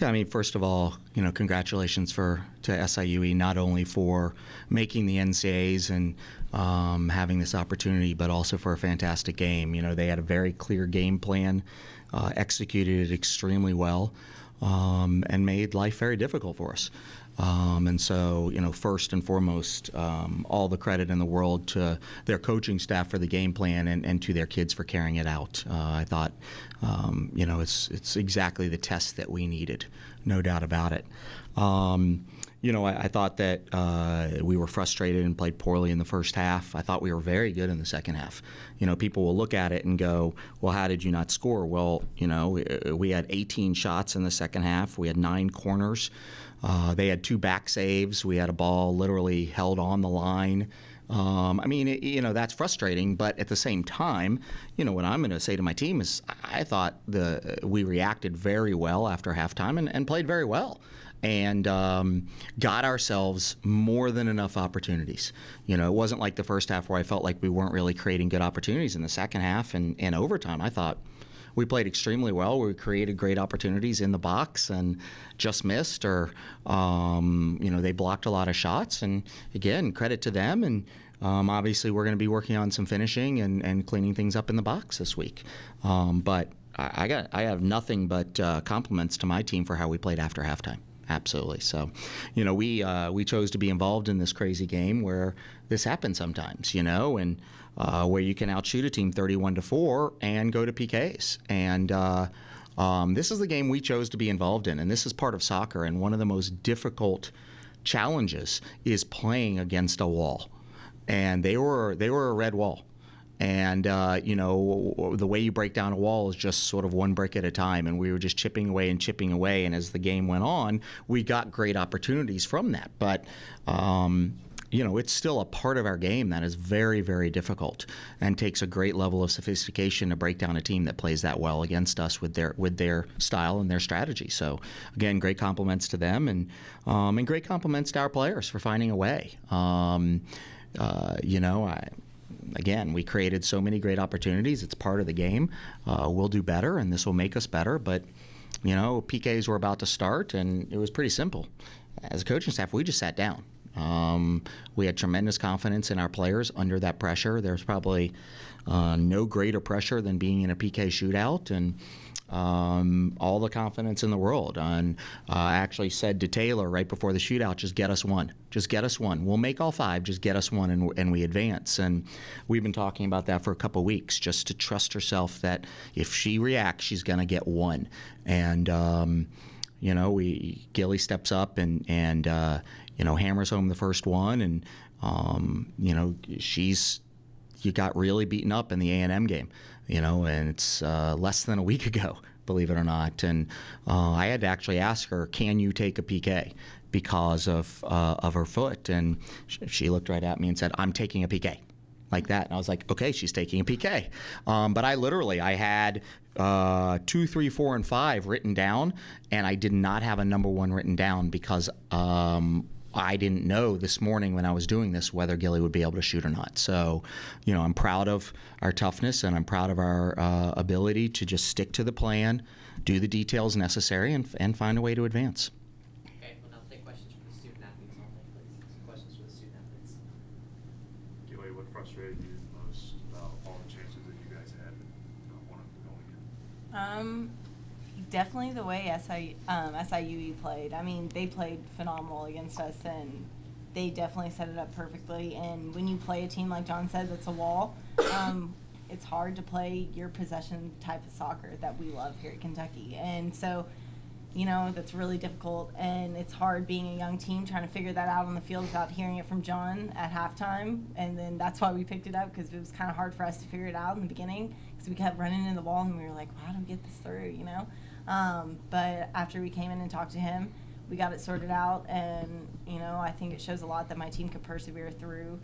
Yeah, I mean, first of all, congratulations to SIUE, not only for making the NCAAs and having this opportunity, but also for a fantastic game. They had a very clear game plan, executed it extremely well, and made life very difficult for us. And so, first and foremost, all the credit in the world to their coaching staff for the game plan and to their kids for carrying it out. I thought, it's exactly the test that we needed, no doubt about it. I thought that we were frustrated and played poorly in the first half. I thought we were very good in the second half. People will look at it and go, well, how did you not score? Well, we had 18 shots in the second half. We had 9 corners. They had 2 back saves. We had a ball literally held on the line. That's frustrating, but at the same time, what I'm going to say to my team is I thought we reacted very well after halftime and played very well. And got ourselves more than enough opportunities. It wasn't like the first half where I felt like we weren't really creating good opportunities. In the second half and overtime, I thought we played extremely well. We created great opportunities in the box and just missed, or they blocked a lot of shots. And again, credit to them. And obviously, we're going to be working on some finishing and cleaning things up in the box this week. But I have nothing but compliments to my team for how we played after halftime. Absolutely. So, we chose to be involved in this crazy game where this happens sometimes, and where you can outshoot a team 31-4 and go to PKs. And this is the game we chose to be involved in, and this is part of soccer. And one of the most difficult challenges is playing against a wall, and they were a red wall. And, the way you break down a wall is just sort of one brick at a time. And we were just chipping away. And as the game went on, we got great opportunities from that. But, it's still a part of our game that is very, very difficult and takes a great level of sophistication to break down a team that plays that well against us with their style and their strategy. So, again, great compliments to them and great compliments to our players for finding a way. Again, we created so many great opportunities. It's part of the game. We'll do better, and this will make us better. But, PKs were about to start, and it was pretty simple. As a coaching staff, we just sat down. We had tremendous confidence in our players under that pressure. There's probably no greater pressure than being in a PK shootout, and all the confidence in the world. And I actually said to Taylor right before the shootout, just get us one. Just get us one. We'll make all 5. Just get us one, and we advance. And we've been talking about that for a couple of weeks, just to trust herself that if she reacts, she's going to get one. And, Gilly steps up and hammers home the first one. And, you got really beaten up in the A&M game, and it's less than a week ago, believe it or not. And I had to actually ask her, can you take a PK because of her foot? And she looked right at me and said, I'm taking a PK. Like that. And I was like, okay, she's taking a PK. But I had 2, 3, 4, and 5 written down, and I did not have a number 1 written down because I didn't know this morning when I was doing this whether Gilly would be able to shoot or not. So, I'm proud of our toughness, and I'm proud of our ability to just stick to the plan, do the details necessary, and find a way to advance. Okay, we'll now take questions from the student athletes only, please. Some questions from the student athletes. Gilly, what frustrated you most about all the chances that you guys had, not one of them going in? Definitely the way SIUE played. I mean, they played phenomenal against us, and they definitely set it up perfectly. And when you play a team like John says, it's a wall. It's hard to play your possession type of soccer that we love here at Kentucky. And so, that's really difficult. And it's hard being a young team trying to figure that out on the field without hearing it from John at halftime. And then that's why we picked it up, because it was kind of hard for us to figure it out in the beginning, because we kept running into the wall and we were like, well, how do we get this through, But after we came in and talked to him, we got it sorted out, and I think it shows a lot that my team could persevere through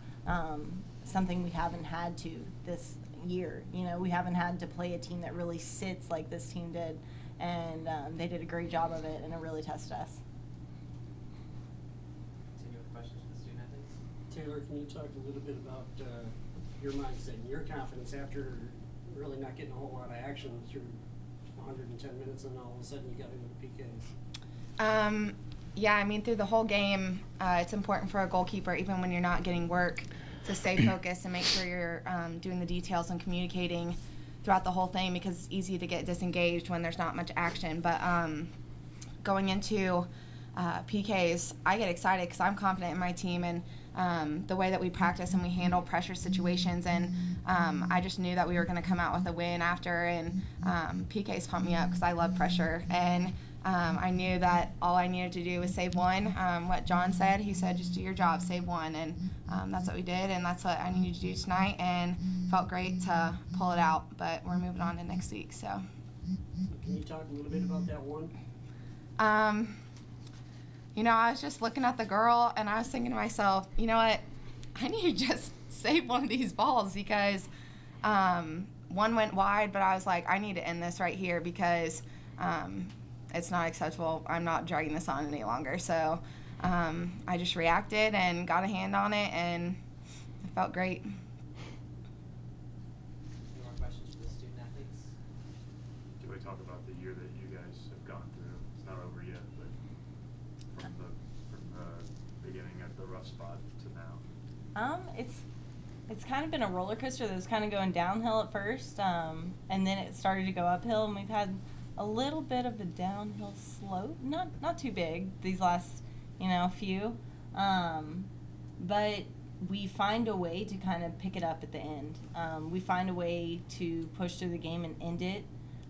something we haven't had to this year. We haven't had to play a team that really sits like this team did, and they did a great job of it, and it really tested us. Continue with questions from the student athletes. Taylor, can you talk a little bit about your mindset and your confidence after really not getting a whole lot of action through 110 minutes, and all of a sudden you got into the PKs? Yeah, I mean, through the whole game, it's important for a goalkeeper, even when you're not getting work, to stay focused and make sure you're doing the details and communicating throughout the whole thing, because it's easy to get disengaged when there's not much action. But going into PKs, I get excited because I'm confident in my team and the way that we practice and we handle pressure situations. And I just knew that we were going to come out with a win after, and PKs pumped me up because I love pressure. And I knew that all I needed to do was save one. What John said, he said, just do your job, save one. And that's what we did, and that's what I needed to do tonight, and felt great to pull it out. But we're moving on to next week. So, can you talk a little bit about that one? You know, I was just looking at the girl, and I was thinking to myself, you know what, I need to just save one of these balls, because one went wide, but I was like, I need to end this right here, because it's not acceptable. I'm not dragging this on any longer. So I just reacted and got a hand on it, and it felt great. Any more questions for the student athletes? Can we talk about the year that you guys have gone through? It's not over yet, but from the beginning at the rough spot to now. It's kind of been a roller coaster that was kind of going downhill at first, and then it started to go uphill, and we've had a little bit of a downhill slope, not too big these last, few, but we find a way to kind of pick it up at the end. We find a way to push through the game and end it,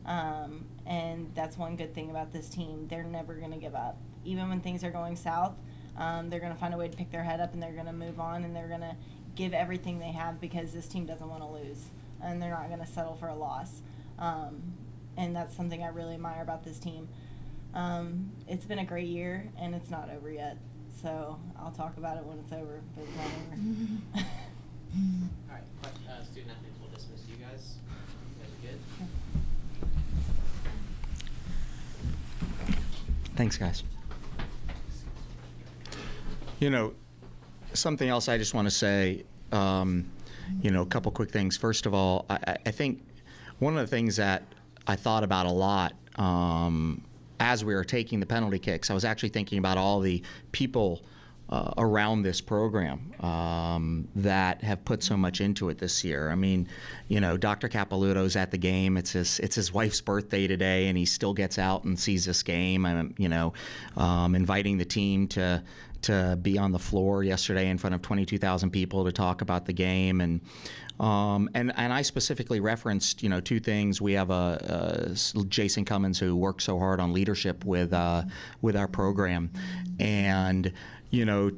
and that's one good thing about this team. They're never going to give up. Even when things are going south, they're going to find a way to pick their head up, and they're going to move on, and they're going to give everything they have, because this team doesn't want to lose, and they're not going to settle for a loss. And that's something I really admire about this team. It's been a great year, and it's not over yet. So I'll talk about it when it's over, but it's not over. All right, student athletes will dismiss you guys. You guys are good? Thanks, guys. Something else I just want to say, a couple quick things. First of all, I think one of the things that I thought about a lot as we were taking the penalty kicks, I was actually thinking about all the people around this program that have put so much into it this year. I mean, Dr. Capilouto's at the game. It's his wife's birthday today, and he still gets out and sees this game. I'm, inviting the team to be on the floor yesterday in front of 22,000 people to talk about the game. And I specifically referenced, two things. We have Jason Cummins, who works so hard on leadership with our program, and he's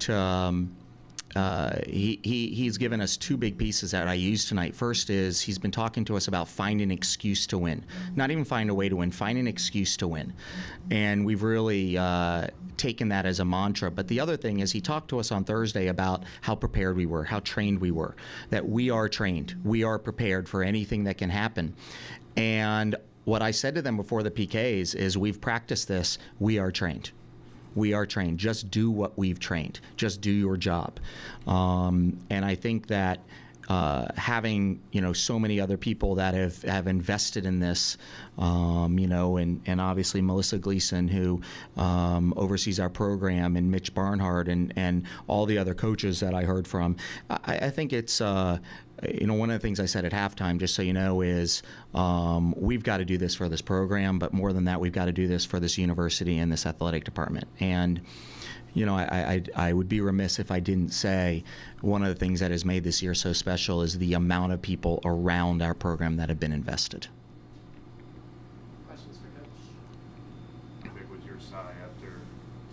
given us two big pieces that I used tonight. First is he's been talking to us about finding an excuse to win, not even find a way to win, find an excuse to win, and we've really taken that as a mantra. But the other thing is he talked to us on Thursday about how prepared we were, how trained we were, that we are trained, we are prepared for anything that can happen. And what I said to them before the PKs is, we've practiced this, we are trained. We are trained. Just do what we've trained. Just do your job. And I think that having so many other people that have invested in this, and obviously Melissa Gleason, who oversees our program, and Mitch Barnhart, and all the other coaches that I heard from, I think it's one of the things I said at halftime, just so you know, is we've got to do this for this program, but more than that, we've got to do this for this university and this athletic department. And I would be remiss if I didn't say one of the things that has made this year so special is the amount of people around our program that have been invested. Questions for Coach? How big was your sigh after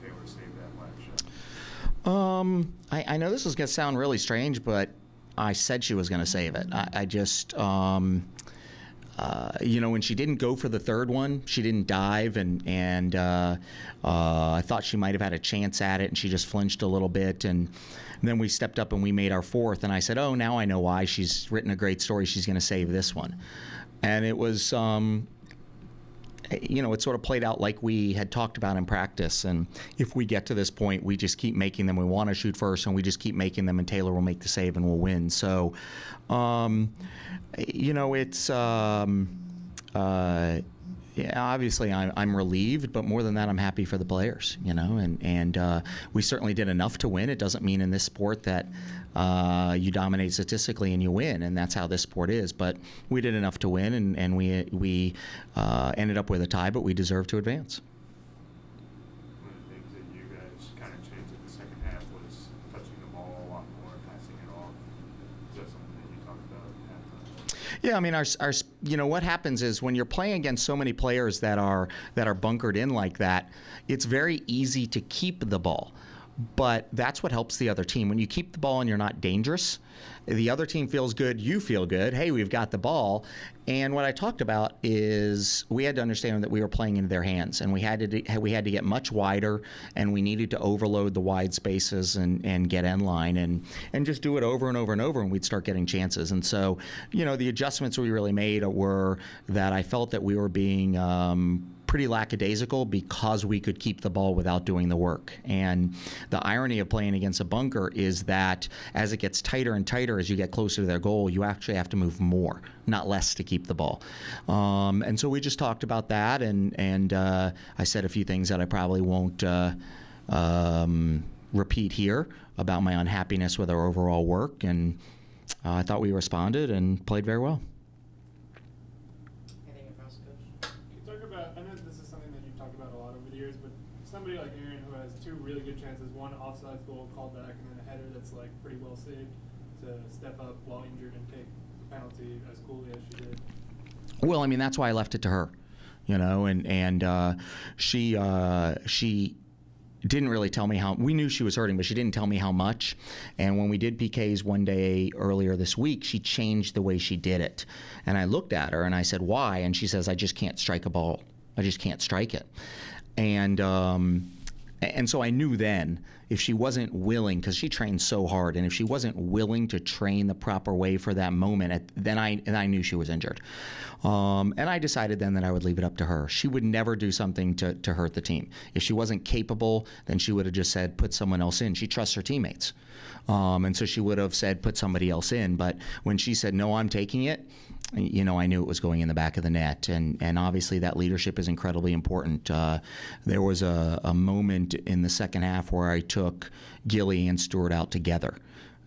Taylor saved that last shot? I know this is going to sound really strange, but I said she was going to save it. I just, when she didn't go for the third one, she didn't dive, and I thought she might have had a chance at it, and she just flinched a little bit, and then we stepped up and we made our fourth, and I said, oh, now I know why. She's written a great story. She's going to save this one. And it was, it sort of played out like we had talked about in practice. And if we get to this point, we just keep making them. We want to shoot first, and we just keep making them, and Taylor will make the save and we'll win. So, it's Yeah, obviously I'm relieved, but more than that, I'm happy for the players, you know, and we certainly did enough to win. It doesn't mean in this sport that you dominate statistically and you win, and that's how this sport is. But we did enough to win, and we ended up with a tie, but we deserve to advance. One of the things that you guys kind of changed in the second half was touching the ball a lot more, passing it off. Is that something that you talked about at halftime? Yeah, I mean, you know, what happens is when you're playing against so many players that are bunkered in like that, it's very easy to keep the ball. But that's what helps the other team. When you keep the ball and you're not dangerous, the other team feels good, you feel good. Hey, we've got the ball. And what I talked about is we had to understand that we were playing into their hands, and we had to get much wider, and we needed to overload the wide spaces and get end line and just do it over and over and over, and we'd start getting chances. And so, you know, the adjustments we really made were that I felt that we were being pretty lackadaisical because we could keep the ball without doing the work. And the irony of playing against a bunker is that as it gets tighter and tighter as you get closer to their goal, you actually have to move more, not less, to keep the ball. And so we just talked about that, and I said a few things that I probably won't repeat here about my unhappiness with our overall work, and I thought we responded and played very well. Anything else, Coach? Can you talk about, I know this is something that you've talked about a lot over the years, but somebody like Aaron who has two really good chances, one offside goal called back and then a header that's like pretty well saved, to step up while injured and take the penalty as coolly as she did. Well, I mean, that's why I left it to her, you know, and she didn't really tell me how. We knew she was hurting, but she didn't tell me how much. And when we did PKs one day earlier this week, she changed the way she did it. And I looked at her and I said, why? And she says, I just can't strike a ball. I just can't strike it. And so I knew then, if she wasn't willing, because she trained so hard, and if she wasn't willing to train the proper way for that moment, then I knew she was injured. And I decided then that I would leave it up to her. She would never do something to hurt the team. If she wasn't capable, then she would have just said, put someone else in. She trusts her teammates. And so she would have said, put somebody else in. But when she said, no, I'm taking it, you know, I knew it was going in the back of the net. And obviously that leadership is incredibly important. There was a moment in the second half where I took Gilly and Stewart out together.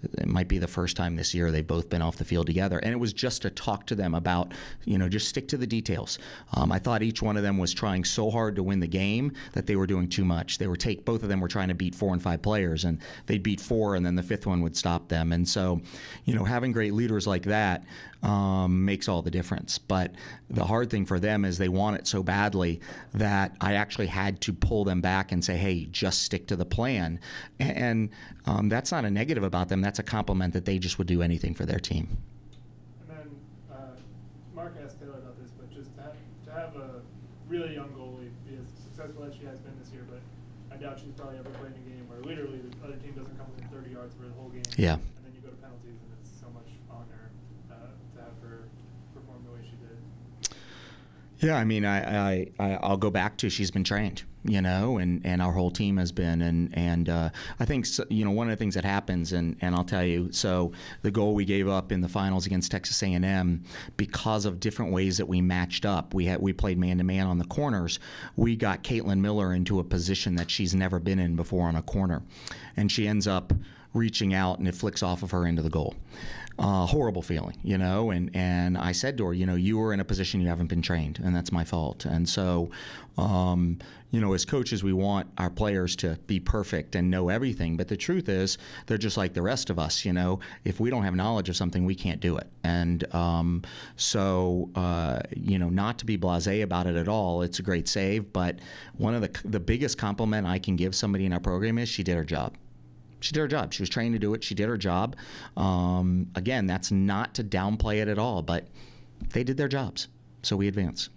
It might be the first time this year they've both been off the field together. And it was just to talk to them about, you know, just stick to the details. I thought each one of them was trying so hard to win the game that they were doing too much. Both of them were trying to beat 4 and 5 players, and they'd beat 4, and then the 5th one would stop them. And so, you know, having great leaders like that makes all the difference. But the hard thing for them is they want it so badly that I actually had to pull them back and say, hey, just stick to the plan. And that's not a negative about them. That's a compliment that they just would do anything for their team. And then Mark asked Taylor about this, but just to have a really young goalie be as successful as she has been this year, but I doubt she's probably ever played in a game where literally the other team doesn't come within 30 yards for the whole game. Yeah. And then you go to penalties, and it's so much on her to have her perform the way she did. Yeah, I mean, I'll go back to she's been trained, you know, and our whole team has been, and I think, you know, one of the things that happens, and I'll tell you, so the goal we gave up in the finals against Texas A&M, because of different ways that we matched up, we played man-to-man on the corners, we got Caitlin Miller into a position that she's never been in before on a corner, and she ends up reaching out, and it flicks off of her into the goal. Horrible feeling, you know, and I said to her, you know, you were in a position you haven't been trained, and that's my fault. And so, you know, as coaches, we want our players to be perfect and know everything, but the truth is they're just like the rest of us, you know. If we don't have knowledge of something, we can't do it. And so, you know, not to be blasé about it at all, it's a great save, but one of the biggest compliment I can give somebody in our program is she did her job. She did her job. She was trained to do it. She did her job. Again, that's not to downplay it at all, but they did their jobs, so we advance.